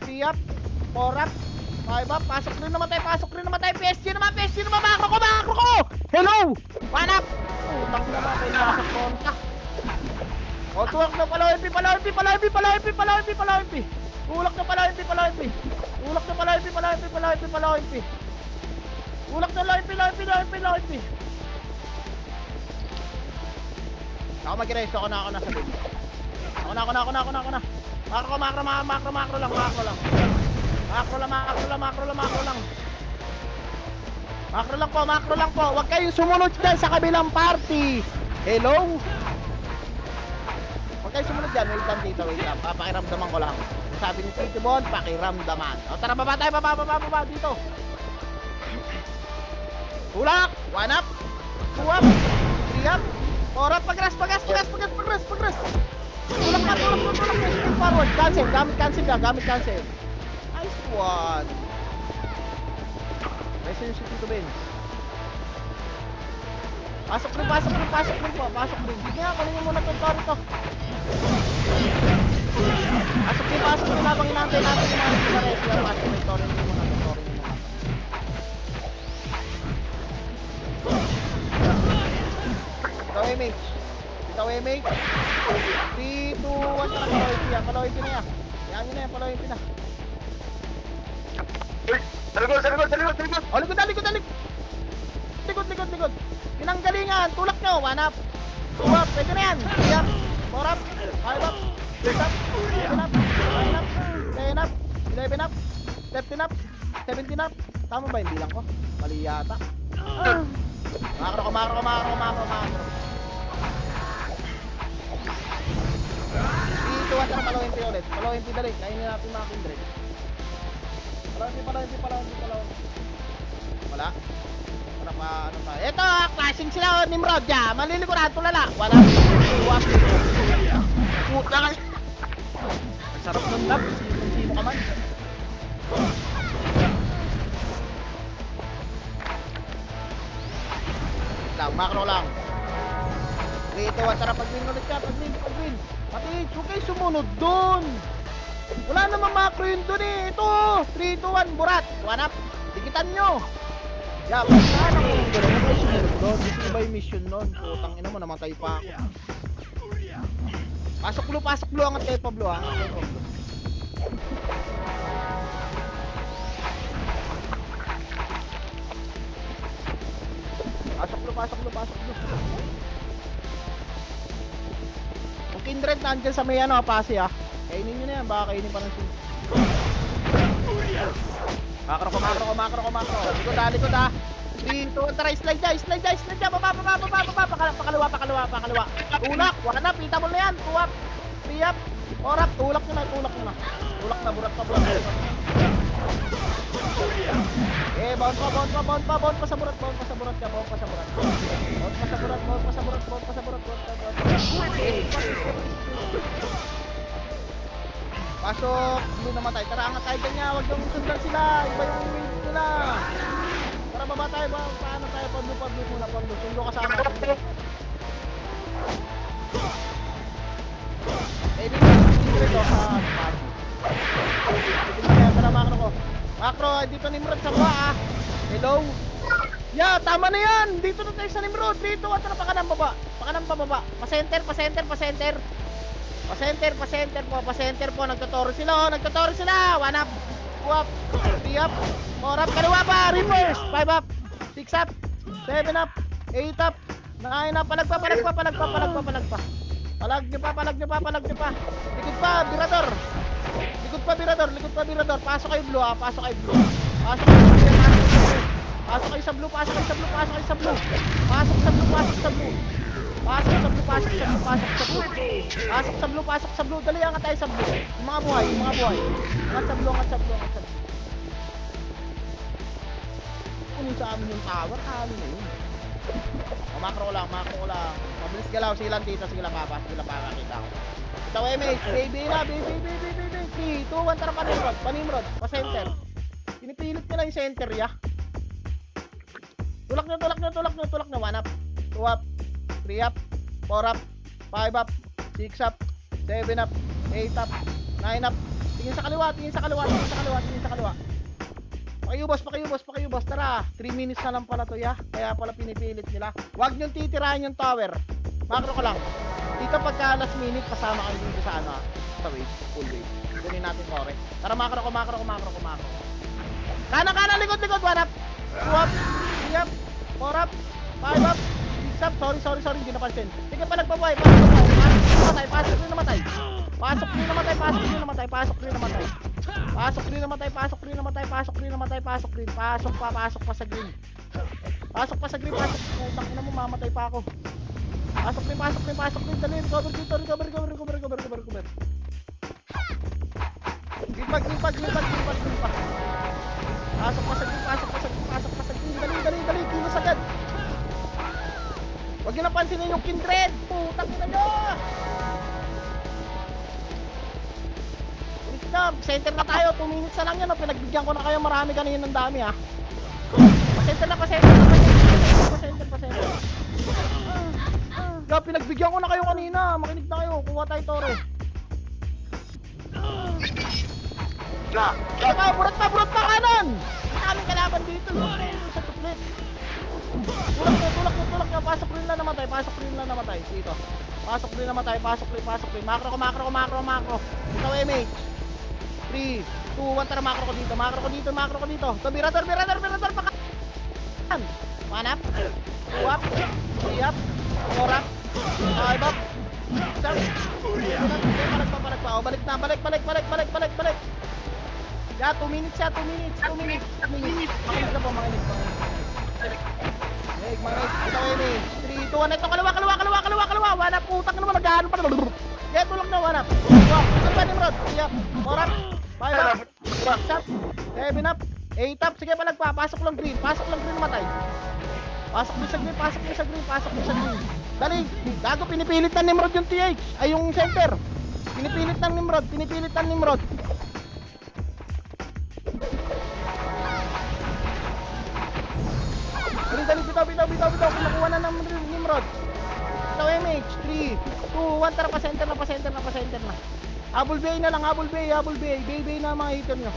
3 up, 4 up, 5 up. Pasok rin naman tayo, pasok rin naman tayo. PSG naman, PSG naman. Makro ko, makro ko. Hello! 1 up. Utang naman, tayo nakasok konta. O, tuwak na pala MP, pala MP, pala MP, pala MP, pala MP, pala MP. Tulak na pala MP, pala MP. Tulak na pala MP, pala MP, pala MP, pala MP. Tulak na MP, MP, MP, MP. Ako mag-rest, ako na sa bin. Ako na. Makro lang, makro lang. Makro lang. Makro lang po. Huwag kayong sumunod dyan sa kabilang party. Hello? Huwag kayong sumunod dyan. Wait lang dito, wait lang. Papakiramdaman ko lang. Sabi ni Tito Bon, pakiramdaman. O tara, baba tayo, baba dito. Tulak! 1 up, 2 up, 3 up, 4 up, pagras. Tulak na, straight forward. Cancel, gamit cancel. Nice one. Nice yung si Tito Benz. Pasok rin po. Sige nga, kunin nyo muna itong car ito. Pasok rin habang inaantay natin yung mga nagsigaret. Pasok rin, torin nyo muna. Itaw image. 3, 2, 1, tara, paloy P na yan. Yan nyo na yan, paloy P na. Sa likod! O, likod. Pinanggalingan, tulak nyo, 1 up, 2 up, pwede na yan. 3 up, 4 up, 5 up, 6 up, 7 up, 9 up, 10 up, 11 up, 13 up, 17 up. Tama ba yung bilang ko? Mali yata. Makro. 3, 2, 1, tara palo MP ulit. Palo MP dali, kainin natin mga kindred. Palo MP. Wala. Para pa ano pa. Ito, clashing sila oh, Nimrod ya. Malilikuran tulala. Wala. Tuwak. Puta ka. Ang sarap ng lap. Sino ka man. Lang, macro lang. 3, 2, 1, tara pag-win ulit ka. Pag-win. Pati, okay, sumunod dun. Wala namang macro yun dun eh. Ito, 3, 2, 1, burat. 1 up. Dikitan nyo. Ya, saan ako yung gano'n? Ano kayo sumunod doon? Gusto ba yung mission nun? Putang ina mo, namatay pa ako. Pasok blue, angat kayo pa blue ha. Angat kayo pa blue. Pasok blue. Kung kindred nandyan sa may ano, pasi ha. Kainin nyo na yan, baka kainin pa ng sin. Makro ko. Likod ha. 3, 2, tara, slide dyan. Baba. Pakaliwa. Tulak, wala na, pita mo na yan. 2 up, 3 up, 4 up. Tulak nyo na. Tulak na, burat pa. Bounce pa sa burat. Pasok, blue namatay. Tara, angat tayo ganyan. Huwag yung sundan sila. Iba yung wave nila. Tara, baba tayo. Paano tayo? Pablo muna. Sundo kasama. Eh, dito ito sa party. Tara, macro ko. Macro, dito Nimrod sa baba ah. Hello? Yeah, tama na yan. Dito na tayo sa Nimrod. Dito, at tara, pakanang baba. Pa-center po. Pa-center po. Nagtotoro sila. 1 up, 2 up, 3 up, 4 up. Kaliwa pa. Reverse. 5 up, 6 up, 7 up, 8 up, 9 up. Palag pa. Palag nyo pa. Likod pa, Birador. Pasok kayo blue ha. Pasok kayo sa blue. Pasok sa blue. Dali, angat tayo sa blue. Yung mga buhay. Angat sa blue. Kunin sa amin yung tower. Halo na yun. Macro ko lang. Mabilis galaw. Silang dito. Sige lang, papa. Kita ko. Ito, MH. Baby. 3, 2, 1. Tara, Panimrod. Pa-center. Pinipilit nila yung center, ya. Tulak nyo. 1 up, 2 up, 3 up, 4 up, 5 up, 6 up, 7 up, 8 up, 9 up. Tingin sa kaliwa. Pakiubos. Tara, 3 minutes na lang pala to, ya. Kaya pala pinipilit nila. Huwag nyo titirahin yung tower. Macro ko lang. Dito pagka last minute, kasama kayo dito sa ano, sa wave, full wave. Kunin natin kore. Tara, macro ko. Kanan, likod. 1 up, 2 up, 3 up, 4 up, 5 up, 6 up. Sorry, hindi napansin. Sige pa, nagpabuhay. Pasok rin namatay. Pasok rin namatay. Pasok pa sa green. Putang ina mo, mamatay pa ako. Pasok rin. Dali, recover. Green pa. Pasok pa sa green. Dali, kilos agad. Huwag nyo napansinin yung kindred. Putang ina nyo. Ulit na, center na tayo. 2 minutes na lang yan. Pinagbigyan ko na kayo, marami kanina ng dami ha. Pa-center. Pinagbigyan ko na kayo kanina. Makinig na kayo. Kuha tayo tore. Burat pa kanan. Kaming kalaban dito. Sa tuklit. Tulak nyo. Pasok rin lang namatay. Dito. Pasok rin. Macro ko. Ito MH. 3, 2, 1. Tara, macro ko dito. Ito, Birador. Pakan. 1 up, 2 up, 3 up, 4 up, 5 up, Stop. Balik pa. O, balik na. Balik. Yeah, 2 minutes siya. 2 minutes. Makinig na po, makinig. Hey, makinig. Ito, Amy. 3, 2, 1. Ito, kalawa. Wanap, putang na naman. Naghahanap pa. Yeah, tulog na, wanap. Wow, ito pa, Nimrod. Yeah, 4 up. 5 up. 6 up. 7 up. 8 up. Sige, palag pa. Pasok lang green. Matay. Pasok mo sa green. Dali. Gago, pinipilit ng Nimrod yung TH. Ay, yung center. Pinipilit ng Nimrod. Dali, bitaw. Kumukuha na ng Nimrod. Ito, MH. 3, 2, 1. Tara, pa-center na. Habol bay na lang, Bay na mga hitter nyo.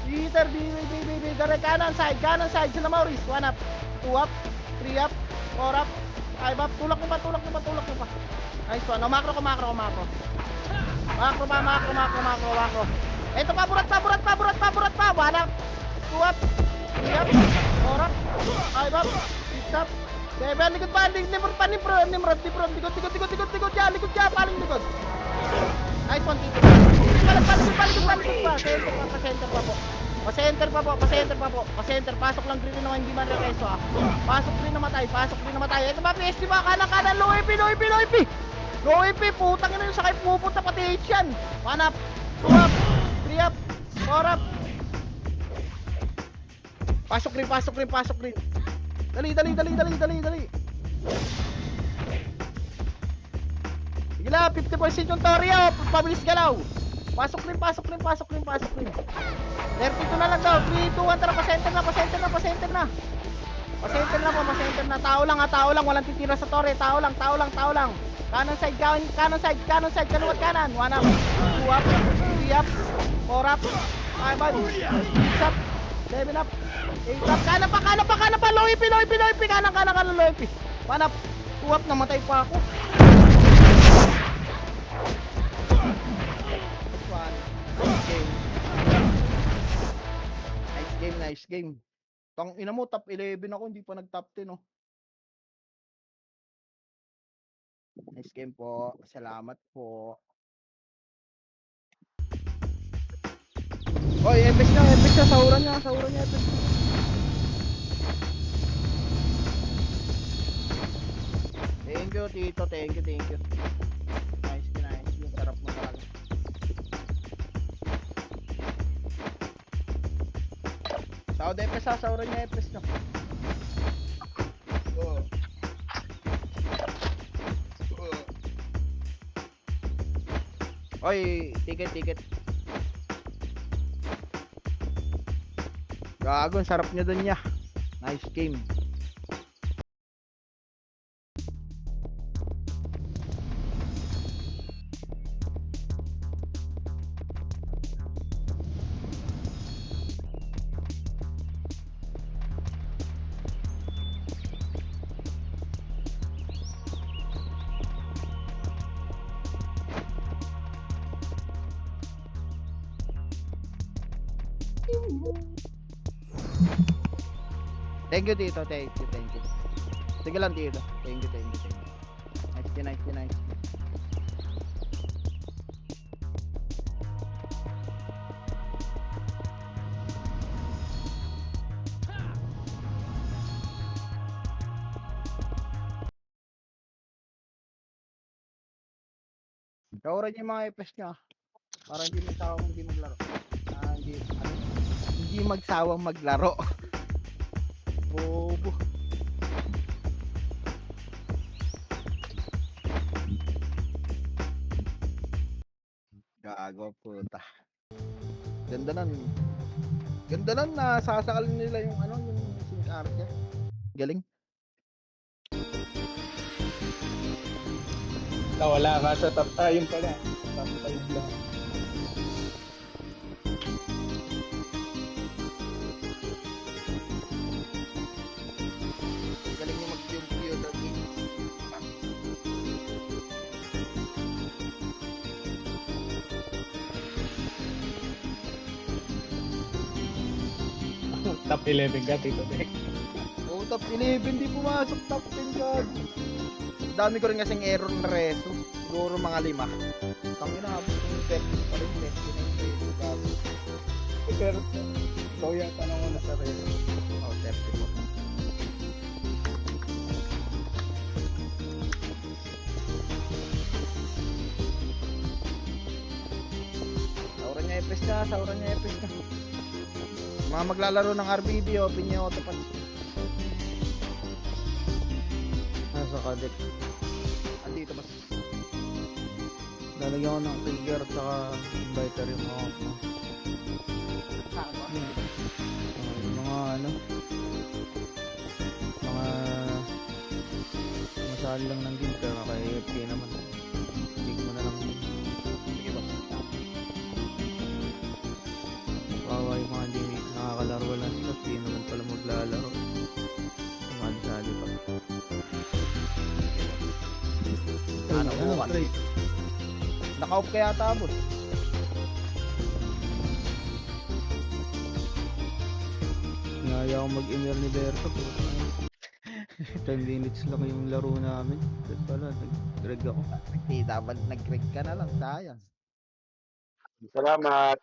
Hitter, bay. Dare, kanan side. Sila Maurice. 1 up, 2 up, 3 up, 4 up, 5 up. Tulak mo pa. Nice one. Makro. Makro. Ito, paburat pa. 1 up, 2 up, 3 up, 4 up, 5 up, 6 up, 7. Likod pa. Nimrod. Likod dyan. Paling likod. Nice one, Tito. Palikod pa. Pa-center pa po. Pasok lang green naman, hindi man rekeso ah. Pasok green namatay. Ito ba, PSD ba? Kanan. Low AP. Low AP, putang ina yung sakay pupunta pati H yan. 1 up, 2 up, 3 up, 4 up. Pasok green. Dali. Sige lang, 50% yung Torrio. Pabilis galaw. Pasok rin. 32 na lang daw. 3, 2, 1. Tara, pa-center na. Pa-center na. Tao lang. Walang titira sa Torre. Tao lang. Kanan side. Kanuwat kanan. 1 up, 2 up, 3 up, 4 up, 5 up, 6 up, 7 up, 8 up. Kanan pa. Low IP. Kanan, low IP. 1 up, 2 up. Namatay pa ako. Nice game. Tang ina mo, top 11 ako, hindi pa nag-top 10, oh. Nice game po. Salamat po. Oy, Epes niya, sahuran niya, Epes. Thank you, Tito. Thank you. Nice. Yung sarap mo talaga. Sahod Epes ha, sahuran niya Epes no. Oy, ticket. Gago, sarap niya dun niya. Nice game. Thank you, Tito. Thank you. Sige lang, Tito. Thank you. Nice. Kawaran yung mga FPS niya. Para hindi magsawang hindi maglaro. Hindi magsawang maglaro. Bobo. Gago, puta. Ganda nun na sasakal nila yung yung SIM niya. Galing. Wala ka sa top. Yun pala. Top 5 lang. Galing yung mag-computer game. top 11 ka, Tito Tek. Oh, top 11 di pumasok, top 10 ka. Dami ko rin kasing error na reso. Siguro mga 5. Tangina, abot yung 30 pa rin, 29 reso gago. Pero, ikaw yata nang una sa rin. Oh, 34. Sauran niya epes ka, sauran niya epes ka. Mga maglalaro ng RBD, open niya autopad. Nasa kadek. Andito mas. Lalagyan ko ng trigger at saka inviter yung mga mga ano mga masali lang ng guild pero kay AFK naman. Pick mo na lang yun. Sige boss. Kawawa yung mga hindi nakakalaro lang sila, di naman pala maglalaro. Sali pa. Ano, bukan. trade? Naka-off kaya tabot. Naya akong mag-inner ni Berto po. 10 minutes lang yung laro namin. Ba't pala, nag-drag ako. Dapat nag-greg ka na lang, sayang. Salamat.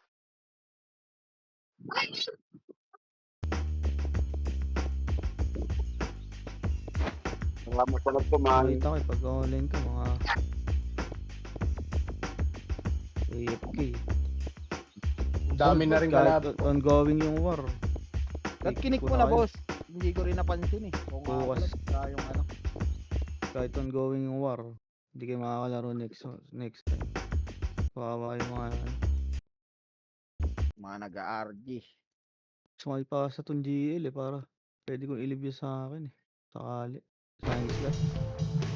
Salamat sa nagtuman. Makita ko eh, pag online ka, mga AFK. Ang dami na rin Kahit kalab. ongoing yung war. Ba't kinik ko mo na, kayo. boss? Hindi ko rin napansin eh. Kung nga Bukas. pala, yung ano. Kahit ongoing yung war, hindi kayo makakalaro next time. Kawawa yung mga Mga nag-RG. sumali pa sa itong GL eh, para pwede kong ilibyo sa akin eh. Sakali. Science lab.